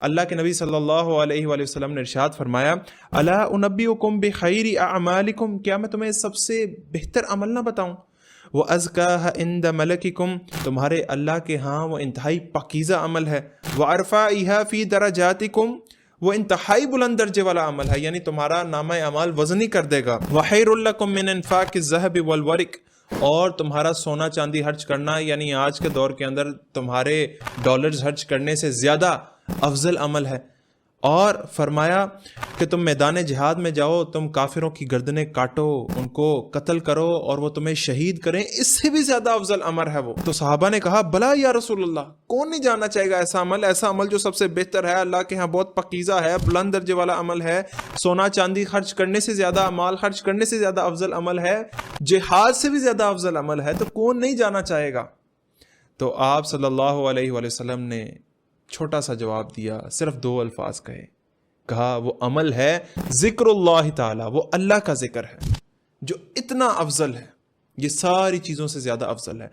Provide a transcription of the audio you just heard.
اللہ کے نبی صلی اللہ علیہ وآلہ وسلم نے ارشاد فرمایا الا انبئکم بخیر اعمالکم، کیا میں تمہیں سب سے بہتر عمل نہ بتاؤں؟ وَأَزْكَاهَا عِنْدَ مَلَكِكُمْ، تمہارے اللہ کے ہاں وہ انتہائی پاکیزہ عمل ہے، وَأَرْفَعِهَا فِي دَرَجَاتِكُمْ، وہ انتہائی بلند درجے والا عمل ہے، یعنی تمہارا نامہ اعمال وزنی کر دے گا، وَخَيْرٌ لَكُمْ مِنْ إِنْفَاقِ الذَّهَبِ وَالْوَرِقِ، اور تمہارا سونا چاندی خرچ کرنا، یعنی آج کے دور کے اندر تمہارے ڈالرز خرچ کرنے سے زیادہ افضل عمل ہے۔ اور فرمایا کہ تم میدان جہاد میں جاؤ، تم کافروں کی گردنیں کاٹو، ان کو قتل کرو اور وہ تمہیں شہید کریں، اس سے بھی زیادہ افضل عمل ہے وہ۔ تو صحابہ نے کہا بلا یا رسول اللہ، کون نہیں جاننا چاہے گا ایسا عمل جو سب سے بہتر ہے، اللہ کے ہاں بہت پاکیزہ ہے، بلند درجے والا عمل ہے، سونا چاندی خرچ کرنے سے زیادہ، مال خرچ کرنے سے زیادہ افضل عمل ہے، جہاد سے بھی زیادہ افضل عمل ہے، تو کون نہیں جانا چاہے گا؟ تو آپ صلی اللہ علیہ وآلہ وسلم نے چھوٹا سا جواب دیا، صرف 2 الفاظ کہا وہ عمل ہے ذکر اللہ تعالی، وہ اللہ کا ذکر ہے جو اتنا افضل ہے، یہ ساری چیزوں سے زیادہ افضل ہے۔